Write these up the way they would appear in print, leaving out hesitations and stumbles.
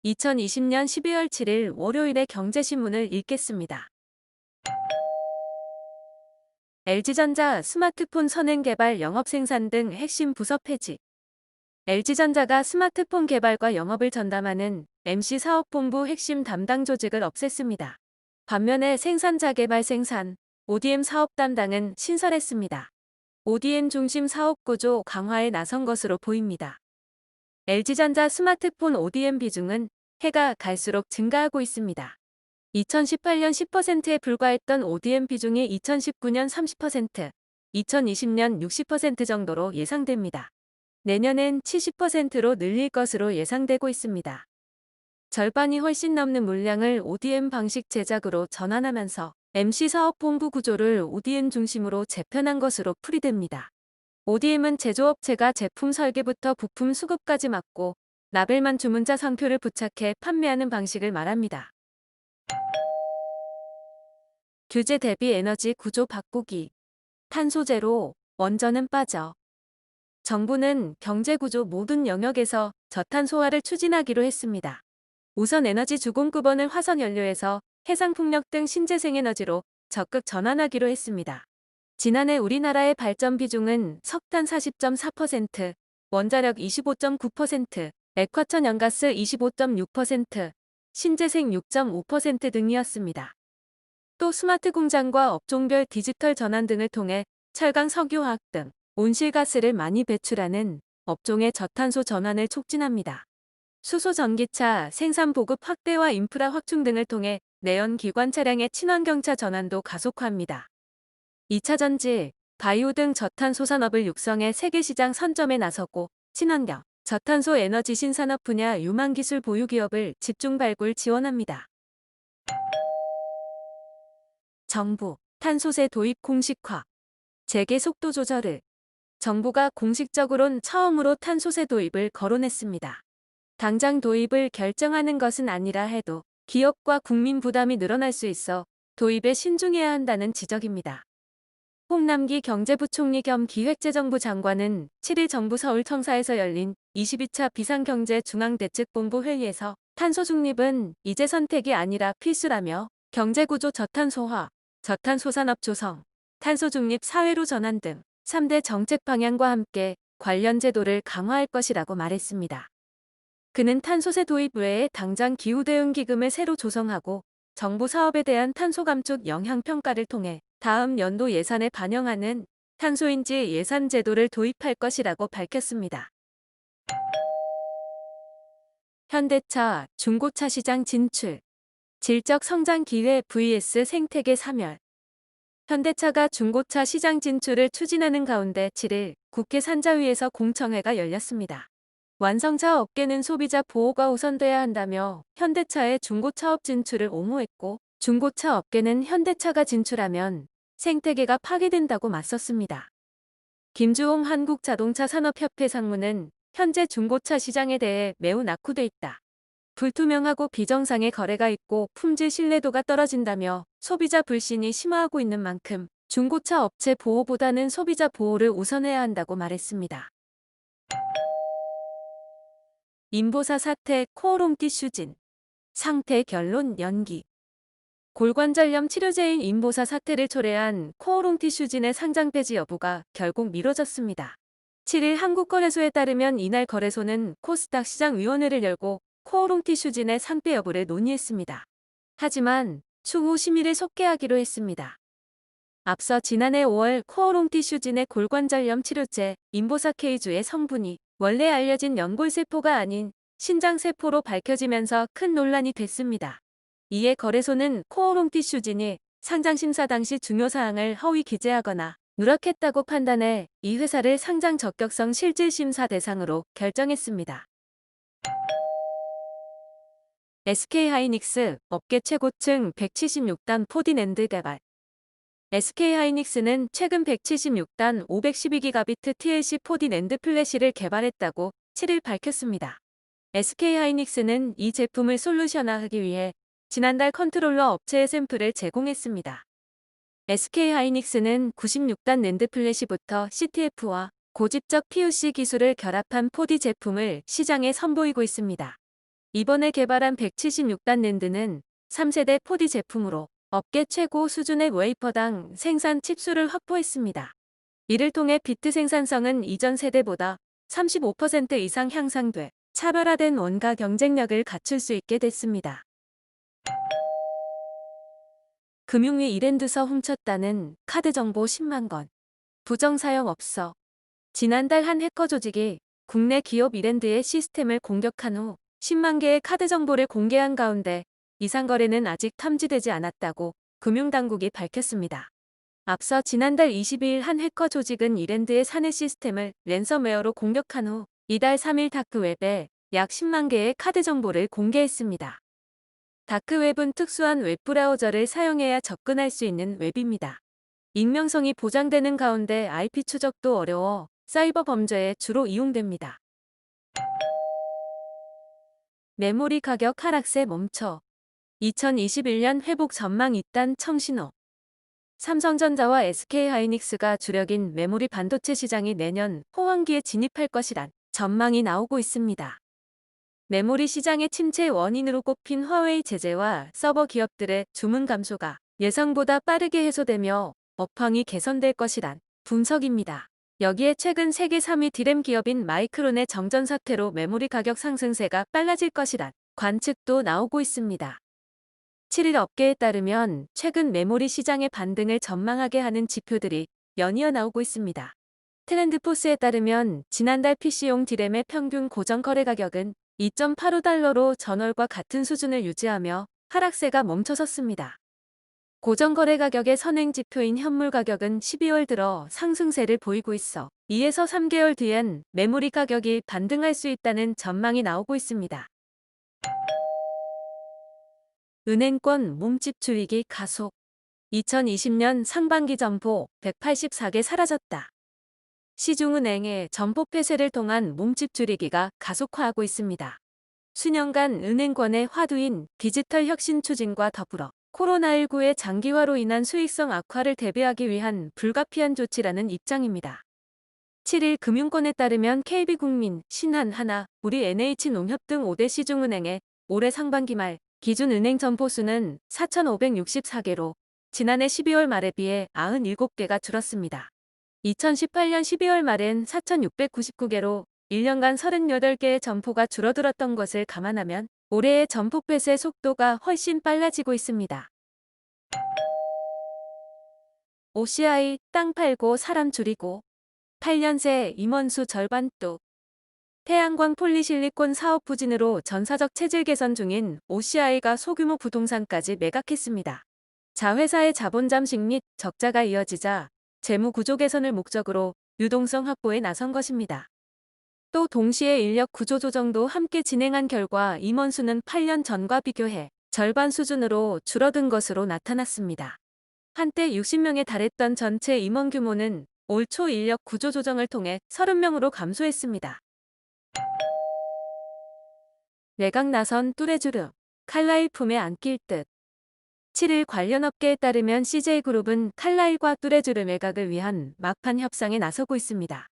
2020년 12월 7일 월요일의 경제신문을 읽겠습니다. LG전자 스마트폰 선행 개발 영업 생산 등 핵심 부서 폐지. LG전자가 스마트폰 개발과 영업을 전담하는 MC 사업본부 핵심 담당 조직을 없앴습니다. 반면에 생산자 개발 생산, ODM 사업 담당은 신설했습니다. ODM 중심 사업 구조 강화에 나선 것으로 보입니다. LG전자 스마트폰 ODM 비중은 해가 갈수록 증가하고 있습니다. 2018년 10%에 불과했던 ODM 비중이 2019년 30%, 2020년 60% 정도로 예상됩니다. 내년엔 70%로 늘릴 것으로 예상되고 있습니다. 절반이 훨씬 넘는 물량을 ODM 방식 제작으로 전환하면서 MC 사업본부 구조를 ODM 중심으로 재편한 것으로 풀이됩니다. ODM은 제조업체가 제품 설계부터 부품 수급까지 맡고 라벨만 주문자 상표를 부착해 판매하는 방식을 말합니다. 규제 대비 에너지 구조 바꾸기. 탄소 제로, 원전은 빠져. 정부는 경제 구조 모든 영역에서 저탄소화를 추진하기로 했습니다. 우선 에너지 주공급원을 화석연료에서 해상풍력 등 신재생에너지로 적극 전환하기로 했습니다. 지난해 우리나라의 발전 비중은 석탄 40.4%, 원자력 25.9%, 액화천연가스 25.6%, 신재생 6.5% 등이었습니다. 또 스마트 공장과 업종별 디지털 전환 등을 통해 철강 석유화학 등 온실가스를 많이 배출하는 업종의 저탄소 전환을 촉진합니다. 수소 전기차 생산 보급 확대와 인프라 확충 등을 통해 내연 기관 차량의 친환경차 전환도 가속화합니다. 2차 전지, 바이오 등 저탄소 산업을 육성해 세계 시장 선점에 나서고 친환경, 저탄소 에너지 신산업 분야 유망 기술 보유 기업을 집중 발굴 지원합니다. 정부, 탄소세 도입 공식화, 재개 속도 조절을. 정부가 공식적으론 처음으로 탄소세 도입을 거론했습니다. 당장 도입을 결정하는 것은 아니라 해도 기업과 국민 부담이 늘어날 수 있어 도입에 신중해야 한다는 지적입니다. 홍남기 경제부총리 겸 기획재정부 장관은 7일 정부 서울청사에서 열린 22차 비상경제중앙대책본부 회의에서 탄소 중립은 이제 선택이 아니라 필수라며 경제구조 저탄소화, 저탄소 산업 조성, 탄소 중립 사회로 전환 등 3대 정책 방향과 함께 관련 제도를 강화할 것이라고 말했습니다. 그는 탄소세 도입 외에 당장 기후대응기금을 새로 조성하고 정부 사업에 대한 탄소 감축 영향 평가를 통해 다음 연도 예산에 반영하는 탄소인지 예산 제도를 도입할 것이라고 밝혔습니다. 현대차 중고차 시장 진출, 질적 성장 기회 vs 생태계 사멸. 현대차가 중고차 시장 진출을 추진하는 가운데 7일 국회 산자위에서 공청회가 열렸습니다. 완성차 업계는 소비자 보호가 우선돼야 한다며 현대차의 중고차업 진출을 옹호했고 중고차 업계는 현대차가 진출하면 생태계가 파괴된다고 맞섰습니다. 김주홍 한국자동차산업협회 상무는 현재 중고차 시장에 대해 매우 낙후돼 있다. 불투명하고 비정상의 거래가 있고 품질 신뢰도가 떨어진다며 소비자 불신이 심화하고 있는 만큼 중고차 업체 보호보다는 소비자 보호를 우선해야 한다고 말했습니다. 인보사 사태 코오롱 티슈진. 상태 결론 연기. 골관절염 치료제인 인보사 사태를 초래한 코오롱 티슈진의 상장 폐지 여부가 결국 미뤄졌습니다. 7일 한국거래소에 따르면 이날 거래소는 코스닥 시장위원회를 열고 코오롱 티슈진의 상폐 여부를 논의했습니다. 하지만 추후 심의를 속개하기로 했습니다. 앞서 지난해 5월 코오롱 티슈진의 골관절염 치료제 인보사 K주의 성분이 원래 알려진 연골세포가 아닌 신장세포로 밝혀지면서 큰 논란이 됐습니다. 이에 거래소는 코오롱 티슈진이 상장심사 당시 중요사항을 허위 기재하거나 누락했다고 판단해 이 회사를 상장 적격성 실질심사 대상으로 결정했습니다. SK하이닉스 업계 최고층 176단 4D 낸드 개발. SK하이닉스는 최근 176단 512기가비트 TLC 4D 낸드 플래시를 개발했다고 7일 밝혔습니다. SK하이닉스는 이 제품을 솔루션화하기 위해 지난달 컨트롤러 업체에 샘플을 제공했습니다. SK하이닉스는 96단 낸드 플래시부터 CTF와 고집적 PUC 기술을 결합한 4D 제품을 시장에 선보이고 있습니다. 이번에 개발한 176단 낸드는 3세대 4D 제품으로 업계 최고 수준의 웨이퍼당 생산 칩수를 확보했습니다. 이를 통해 비트 생산성은 이전 세대보다 35% 이상 향상돼 차별화된 원가 경쟁력을 갖출 수 있게 됐습니다. 금융위 이랜드서 훔쳤다는 카드 정보 10만 건. 부정사용 없어. 지난달 한 해커 조직이 국내 기업 이랜드의 시스템을 공격한 후 10만 개의 카드 정보를 공개한 가운데 이상 거래는 아직 탐지되지 않았다고 금융당국이 밝혔습니다. 앞서 지난달 22일 한 해커 조직은 이랜드의 사내 시스템을 랜섬웨어로 공격한 후 이달 3일 다크웹에 약 10만 개의 카드 정보를 공개했습니다. 다크웹은 특수한 웹브라우저를 사용해야 접근할 수 있는 웹입니다. 익명성이 보장되는 가운데 IP 추적도 어려워 사이버 범죄에 주로 이용됩니다. 메모리 가격 하락세 멈춰. 2021년 회복 전망 잇단 청신호. 삼성전자와 SK하이닉스가 주력인 메모리 반도체 시장이 내년 호황기에 진입할 것이란 전망이 나오고 있습니다. 메모리 시장의 침체 원인으로 꼽힌 화웨이 제재와 서버 기업들의 주문 감소가 예상보다 빠르게 해소되며 업황이 개선될 것이란 분석입니다. 여기에 최근 세계 3위 디램 기업인 마이크론의 정전 사태로 메모리 가격 상승세가 빨라질 것이란 관측도 나오고 있습니다. 7일 업계에 따르면 최근 메모리 시장의 반등을 전망하게 하는 지표들이 연이어 나오고 있습니다. 트렌드포스에 따르면 지난달 PC용 디램의 평균 고정 거래 가격은 2.85달러로 전월과 같은 수준을 유지하며 하락세가 멈춰섰습니다. 고정 거래 가격의 선행 지표인 현물 가격은 12월 들어 상승세를 보이고 있어 2에서 3개월 뒤엔 메모리 가격이 반등할 수 있다는 전망이 나오고 있습니다. 은행권 몸집 줄이기 가속. 2020년 상반기 점포 184개 사라졌다. 시중은행의 점포 폐쇄를 통한 몸집 줄이기가 가속화하고 있습니다. 수년간 은행권의 화두인 디지털 혁신 추진과 더불어 코로나19의 장기화로 인한 수익성 악화를 대비하기 위한 불가피한 조치라는 입장입니다. 7일 금융권에 따르면 KB국민, 신한하나, 우리NH농협 등 5대 시중은행의 올해 상반기 말 기준 은행 점포 수는 4,564개로 지난해 12월 말에 비해 97개가 줄었습니다. 2018년 12월 말엔 4,699개로 1년간 38개의 점포가 줄어들었던 것을 감안하면 올해의 점포 폐쇄 속도가 훨씬 빨라지고 있습니다. OCI 땅 팔고 사람 줄이고 8년 새 임원수 절반 뚝. 태양광 폴리실리콘 사업 부진으로 전사적 체질 개선 중인 OCI가 소규모 부동산까지 매각했습니다. 자회사의 자본 잠식 및 적자가 이어지자 재무 구조 개선을 목적으로 유동성 확보에 나선 것입니다. 또 동시에 인력 구조 조정도 함께 진행한 결과 임원수는 8년 전과 비교해 절반 수준으로 줄어든 것으로 나타났습니다. 한때 60명에 달했던 전체 임원 규모는 올 초 인력 구조 조정을 통해 30명으로 감소했습니다. 매각 나선 뚜레쥬르, 칼라일 품에 안길 듯. 7일 관련 업계에 따르면 CJ그룹은 칼라일과 뚜레쥬르 매각을 위한 막판 협상에 나서고 있습니다.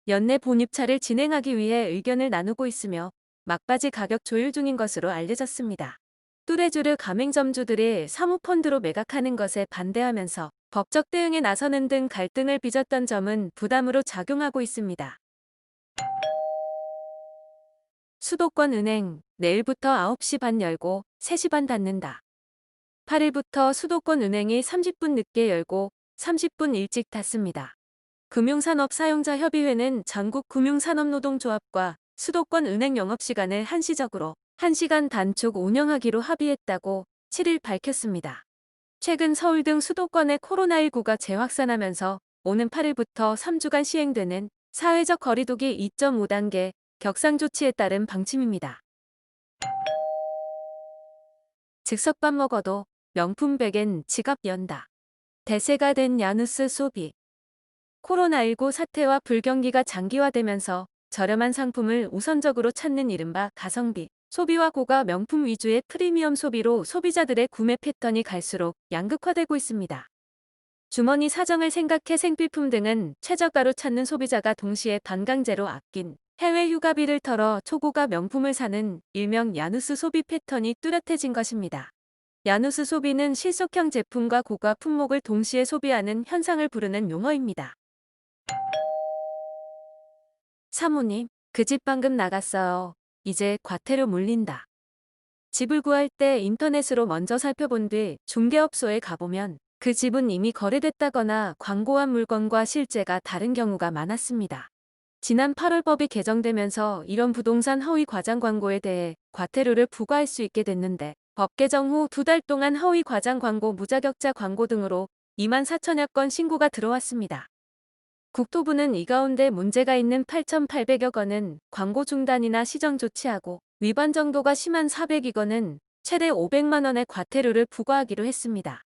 연내 본입차를 진행하기 위해 의견을 나누고 있으며 막바지 가격 조율 중인 것으로 알려졌습니다. 뚜레쥬르 가맹점주들이 사모펀드로 매각하는 것에 반대하면서 법적 대응에 나서는 등 갈등을 빚었던 점은 부담으로 작용하고 있습니다. 수도권 은행 내일부터 9시 반 열고 3시 반 닫는다. 8일부터 수도권 은행이 30분 늦게 열고 30분 일찍 닫습니다. 금융산업사용자협의회는 전국 금융산업노동조합과 수도권 은행 영업시간을 한시적으로 1시간 단축 운영하기로 합의했다고 7일 밝혔습니다. 최근 서울 등 수도권의 코로나19가 재확산하면서 오는 8일부터 3주간 시행되는 사회적 거리두기 2.5단계 격상조치에 따른 방침입니다. 즉석밥 먹어도 명품백엔 지갑 연다. 대세가 된 야누스 소비. 코로나19 사태와 불경기가 장기화되면서 저렴한 상품을 우선적으로 찾는 이른바 가성비 소비와 고가 명품 위주의 프리미엄 소비로 소비자들의 구매 패턴이 갈수록 양극화되고 있습니다. 주머니 사정을 생각해 생필품 등은 최저가로 찾는 소비자가 동시에 반강제로 아낀 해외 휴가비를 털어 초고가 명품을 사는 일명 야누스 소비 패턴이 뚜렷해진 것입니다. 야누스 소비는 실속형 제품과 고가 품목을 동시에 소비하는 현상을 부르는 용어입니다. 사모님, 그 집 방금 나갔어요. 이제 과태료 물린다. 집을 구할 때 인터넷으로 먼저 살펴본 뒤 중개업소에 가보면 그 집은 이미 거래됐다거나 광고한 물건과 실제가 다른 경우가 많았습니다. 지난 8월 법이 개정되면서 이런 부동산 허위 과장 광고에 대해 과태료를 부과할 수 있게 됐는데 법 개정 후 2달 동안 허위 과장 광고, 무자격자 광고 등으로 2만 4천여 건 신고가 들어왔습니다. 국토부는 이 가운데 문제가 있는 8,800여 건은 광고 중단이나 시정 조치하고 위반 정도가 심한 400여 건은 최대 500만 원의 과태료를 부과하기로 했습니다.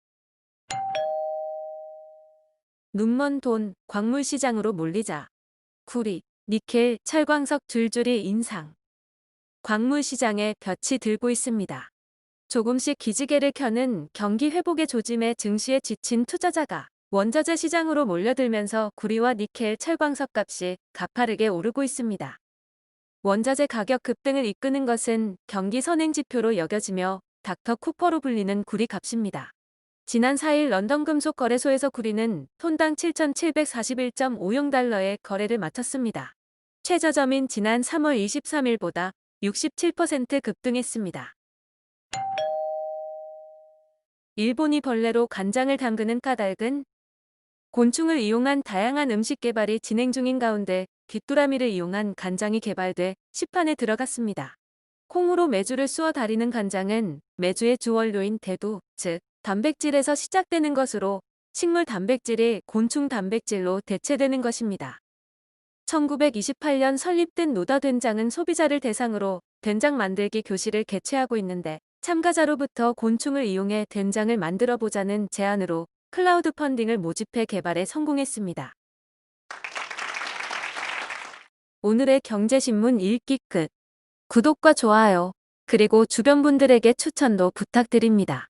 눈먼 돈, 광물시장으로 몰리자. 구리, 니켈, 철광석 줄줄이 인상. 광물시장에 볕이 들고 있습니다. 조금씩 기지개를 켜는 경기 회복의 조짐에 증시에 지친 투자자가 원자재 시장으로 몰려들면서 구리와 니켈, 철광석 값이 가파르게 오르고 있습니다. 원자재 가격 급등을 이끄는 것은 경기 선행지표로 여겨지며 닥터 쿠퍼로 불리는 구리 값입니다. 지난 4일 런던 금속 거래소에서 구리는 톤당 7,741.50달러에 거래를 마쳤습니다. 최저점인 지난 3월 23일보다 67% 급등했습니다. 일본이 벌레로 간장을 담그는 까닭은 곤충을 이용한 다양한 음식 개발이 진행 중인 가운데 귀뚜라미를 이용한 간장이 개발돼 시판에 들어갔습니다. 콩으로 메주를 쑤어 다리는 간장은 메주의 주원료인 대두, 즉 단백질에서 시작되는 것으로 식물 단백질이 곤충 단백질로 대체되는 것입니다. 1928년 설립된 노다된장은 소비자를 대상으로 된장 만들기 교실을 개최하고 있는데 참가자로부터 곤충을 이용해 된장을 만들어 보자는 제안으로 클라우드 펀딩을 모집해 개발에 성공했습니다. 오늘의 경제신문 읽기 끝. 구독과 좋아요, 그리고 주변 분들에게 추천도 부탁드립니다.